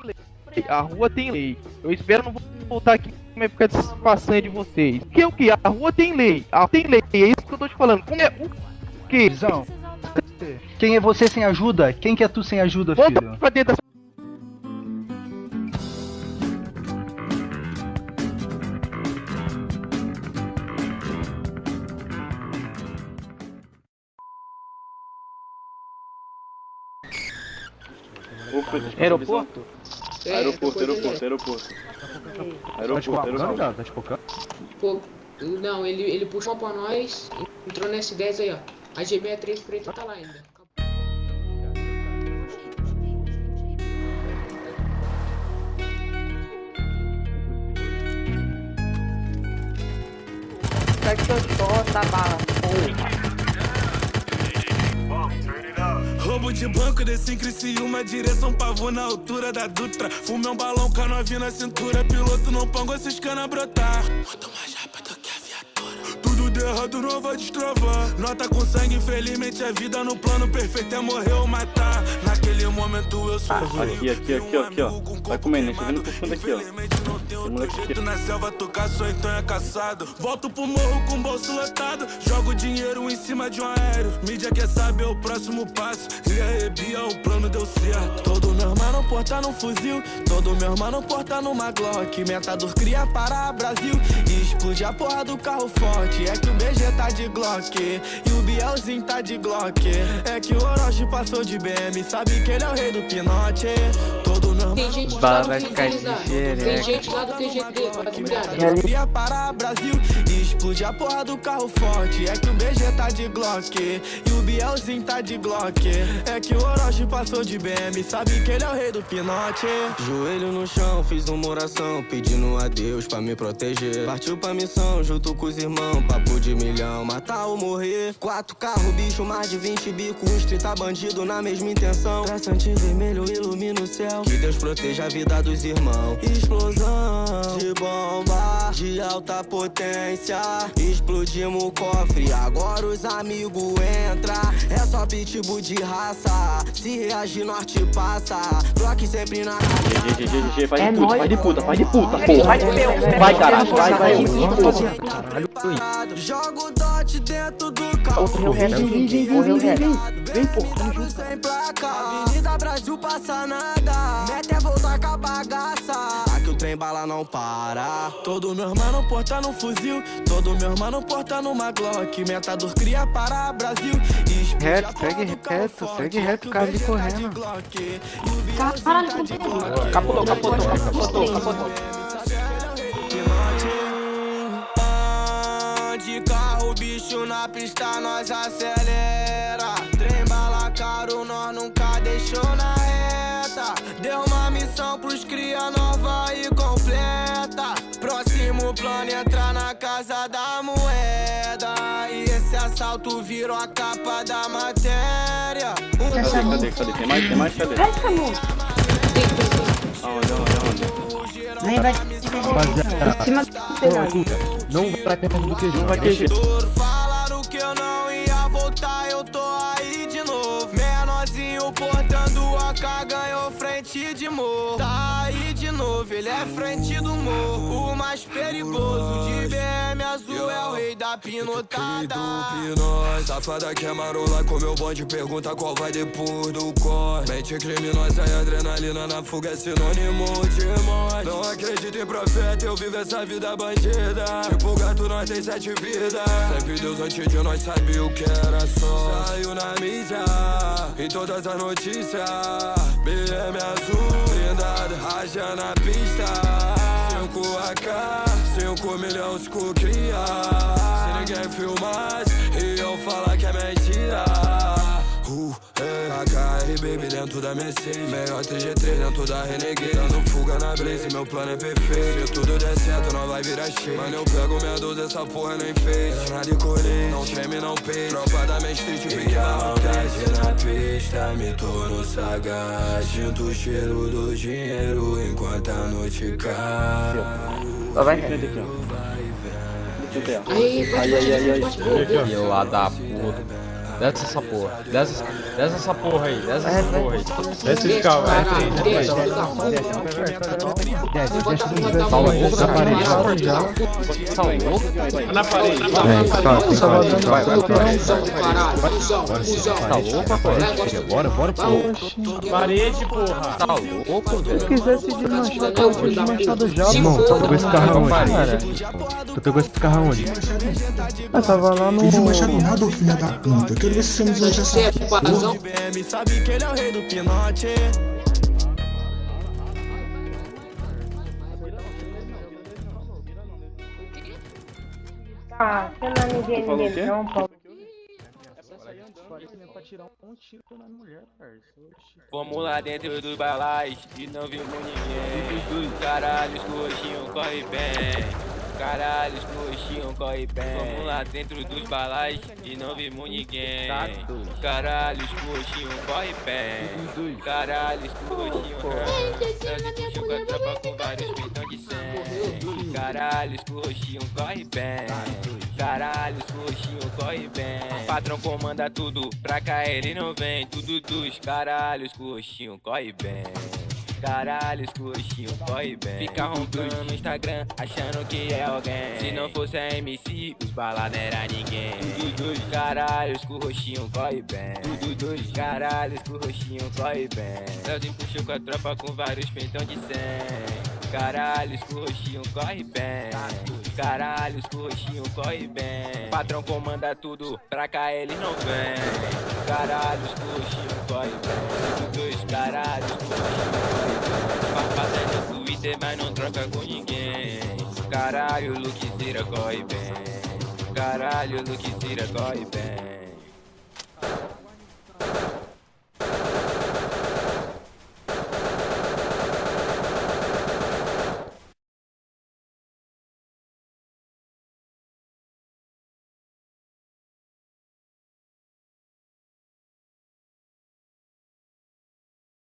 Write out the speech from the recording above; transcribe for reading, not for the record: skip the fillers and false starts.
lei. A rua tem lei. Eu espero não voltar aqui como é ficar de façanha de vocês. O que? A rua tem lei. A rua tem lei. É isso que eu tô te falando. Como é o que? Visão. Quem é você sem ajuda? Quem que é tu sem ajuda, Volta filho? pra dentro da Aeroporto? Aeroporto. Tá espocando? Pô, não, ele puxou pra nós, entrou nessa 10 aí, ó. A G63 preta tá lá ainda. Tá bala, porra. Roubo de banco, desci em Criciúma, direção pavô na altura da Dutra. Fumei um balão com a novinha na cintura, piloto não pango, esses cana brotar. Muito mais rápido que a viatura. Tudo de errado não vai destravar. Nota com sangue, infelizmente a vida no plano perfeito é morrer ou matar. Naquele momento eu sou Aqui, ó. Vai comendo, deixa eu ver no fundo aqui, ó. Tem moleque aqui. Na selva tu caçou, então é caçado. Volto pro morro com o bolso lotado. Jogo dinheiro em cima de um aéreo. Mídia quer saber o próximo passo. E aí, Bia, o plano deu certo. Todo meu mano porta num fuzil. Todo meu mano porta numa Glock. Metador cria para Brasil. E explode a porra do carro forte. É que o BG tá de Glock. E o Bielzinho tá de Glock. É que o Orochi passou de BM. Sabe que ele é o rei do pinote. Todo meu Tem gente lá do QGT, tem gente lá do QGT, tá ligado? Cria para Brasil. E explode a porra do carro forte. É que o BG tá de Glock. E o Bielzinho tá de Glock. É que o Orochi passou de BM. Sabe que ele é o rei do pinote. Joelho no chão, fiz uma oração, pedindo a Deus pra me proteger. Partiu pra missão, junto com os irmãos. Papo de milhão, matar ou morrer. 4 carros, bicho, mais de 20 bicos. Uns 30 bandido na mesma intenção. Traçante vermelho ilumina o céu. Que Deus proteja a vida dos irmãos. Explosão de bomba de alta potência. Explodimos o cofre, agora os amigos entram. É só pitbull de raça. Se reagir, norte passa. Glock sempre na GG, faz de puta, porra. Vai, caralho, vai. Jogo dot dentro do carro. Correu reto. Vem, porra. Sem placa. Avenida Brasil passa nada. Mete é voltar com a bagaça. Aqui o trem bala não para. Todo meu irmão porta no fuzil. Todo meu irmão porta numa Glock. Metador cria para Brasil. Segue reto, cara ali correndo. Capotou. De carro, bicho na pista, nós acelera. Trem bala caro, nós nunca deixou na reta. Deu uma missão pros cria nova e completa. Próximo plano entrar na casa da moeda. E esse assalto virou a capa da matéria. Cadê? Tem mais? Cadê? Aonde? Nem vai em cima do Não vai perto do QG. Falaram que eu não ia voltar, eu tô aí de novo. Menorzinho portando AK, ganhou frente de morro. Tá aí de novo, ele é frente do morro. O mais perigoso de BM azul é o rei da pinotada. Safada que é marola com meu bonde, pergunta qual vai depois do corte. Mente criminosa e adrenalina na fuga é sinônimo de morte. Não acredito em profeta, eu vivo essa vida bandida. Tipo gato, nós tem 7 vidas. Sempre Deus antes de nós sabia o que era só. Saiu na mídia, em todas as notícias. BM azul, blindado, raja na pista. 5 AK, 5 milhões com cria. Se ninguém filmasse, e eu falar que é mentira. AKR baby dentro da Mercedes. Melhor TG3 dentro da Renegade. Dando fuga na Blaze, meu plano é perfeito. Se tudo der certo, não vai virar cheio. Mano, eu pego minha 12, essa porra nem fez. Nada de colete, não treme, não peito. Tropa da Main Street, pique na maldade. Na pista, me torno sagaz. Sinto o cheiro do dinheiro enquanto a noite cai. Vai. Aí. Eu lá da puta. Desce essa porra. Desce essa porra aí. Desce essa porra aí. Desce esse carro, desce, filho da puta. Tá louco na parede já? Tá louco? Na parede. Tá louco, rapaz? Bora, pô. Parede, porra. Tá louco, velho? Se quisesse desmanchar, eu tinha desmanchado já, Irmão, pô. tu pegou esse carro Cara. onde? Tu pegou esse carro onde? Eu tava lá no... Não desmanchado nada, ô filha da puta. Quero ver se você me desmanchar essa Você é pazão. BM sabe que ele é o rei do pinote. Ah, você não me vê falou o quê? não, Paulo. Pra tirar um tiro na mulher, parça. Fomos lá dentro dos balais e não vimos ninguém. Caralho, os coxinhos corre bem. Caralho, os coxinhos corre bem. Fomos lá dentro dos balais e não vimos ninguém. Caralho, os coxinhos corre bem. Caralho, os coxinhos corre bem. Com a tropa com vários peitão de 100. Caralho, os coxinhos corre bem. Caralho, os coxinhos corre bem. Patrão comanda tudo, pra cá ele não vem. Tudo dos caralhos, coxinho corre bem. Caralho, os coxinho corre bem. Fica roncando no Instagram, achando que é alguém. Se não fosse a MC, os bala não era ninguém. Tudo dos caralhos, coxinho corre bem. Tudo dos caralhos, coxinho corre bem. Leozinho puxou com a tropa com vários peitão de 100. Caralho, os coxinho corre bem. Caralho, os coxinho corre bem. Patrão comanda tudo, pra cá eles não vem. Caralho, os coxinho corre bem. Dois caralhos, coxinho corre bem. Farpada no Twitter, mas não troca com ninguém. Caralho, Luke Zira corre bem. Caralho, Luke Zira corre bem.